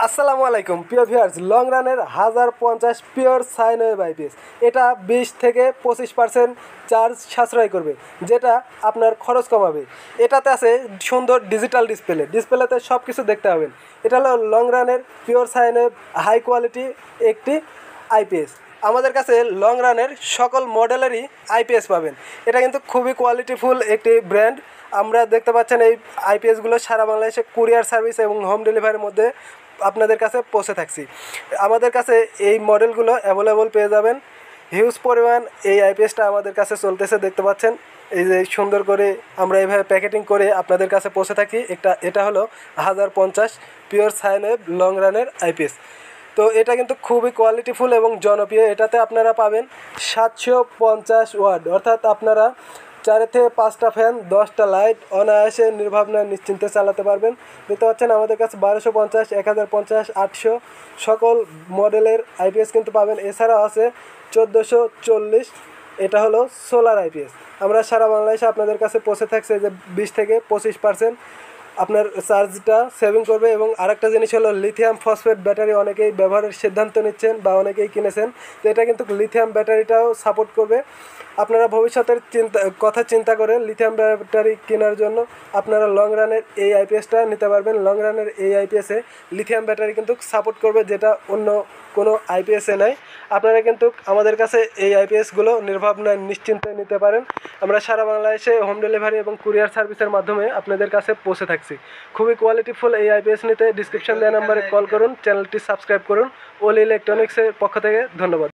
আসসালামু আলাইকুম প্রিয় ভিউয়ার্স, লং রানের 1050 পিওর সাইন ওয়েভ আইপিএস এটা 20 থেকে 25% চার্জ সাশ্রয় করবে, যেটা আপনার খরচ কমাবে। এটাতে আছে সুন্দর ডিজিটাল ডিসপ্লেতে সব কিছু দেখতে পাবেন। এটা হলো লং রানের pure sine wave high quality একটি আইপিএস। আমাদের কাছে লং রানের সকল মডেলেরই আইপিএস পাবেন। এটা কিন্তু খুবই কোয়ালিটিফুল একটি ব্র্যান্ড। আমরা দেখতে পাচ্ছেন এই আইপিএসগুলো সারা বাংলাদেশে কুরিয়ার সার্ভিস এবং হোম ডেলিভারির মধ্যে আপনাদের কাছে পৌঁছে থাকছি। আমাদের কাছে এই মডেলগুলো অ্যাভেলেবল পেয়ে যাবেন। হিউজ পরিমাণ এই আইপিএসটা আমাদের কাছে চলতেছে, দেখতে পাচ্ছেন। এই যে সুন্দর করে আমরা এইভাবে প্যাকেটিং করে আপনাদের কাছে পৌঁছে থাকি। এটা হলো 1050 পিওর সাইন ওয়েভ লং রানের আইপিএস। তো এটা কিন্তু খুবই কোয়ালিটিফুল এবং জনপ্রিয়। এটাতে আপনারা পাবেন 750 ওয়াট, অর্থাৎ আপনারা 4 থেকে 5টা ফ্যান, 10টা লাইট অনায়াসে নির্ভাবনা নিশ্চিন্তে চালাতে পারবেন। দেখতে পাচ্ছেন আমাদের কাছে 1250, 1050, 800 সকল মডেলের আইপিএস কিন্তু পাবেন। এছাড়াও আছে 1440, এটা হলো সোলার আইপিএস। আমরা সারা বাংলাদেশে আপনাদের কাছে পৌঁছে থাকছে যে 20 থেকে 25% আপনার চার্জটা সেভিং করবে। এবং আরেকটা জিনিস হলো লিথিয়াম ফসফেট ব্যাটারি অনেকেই ব্যবহারের সিদ্ধান্ত নিচ্ছেন বা অনেকেই কিনেছেন। তো এটা কিন্তু লিথিয়াম ব্যাটারিটাও সাপোর্ট করবে। আপনারা ভবিষ্যতের চিন্তা করে লিথিয়াম ব্যাটারি কেনার জন্য আপনারা লং রানের এই আইপিএসটা নিতে পারবেন। লং রানের এই আইপিএসে লিথিয়াম ব্যাটারি কিন্তু সাপোর্ট করবে, যেটা অন্য কোনো আইপিএসে নাই। আপনারা কিন্তু আমাদের কাছে এই আইপিএসগুলো নির্ভাবনায় নিশ্চিন্তে নিতে পারেন। আমরা সারা বাংলাদেশে হোম ডেলিভারি এবং কুরিয়ার সার্ভিসের মাধ্যমে আপনাদের কাছে পৌঁছে থাকছি। খুবই কোয়ালিটিফুল এই আইপিএস নিতে ডিসক্রিপশন দেওয়া নাম্বারে কল করুন, চ্যানেলটি সাবস্ক্রাইব করুন। ওলি ইলেকট্রনিক্সের পক্ষ থেকে ধন্যবাদ।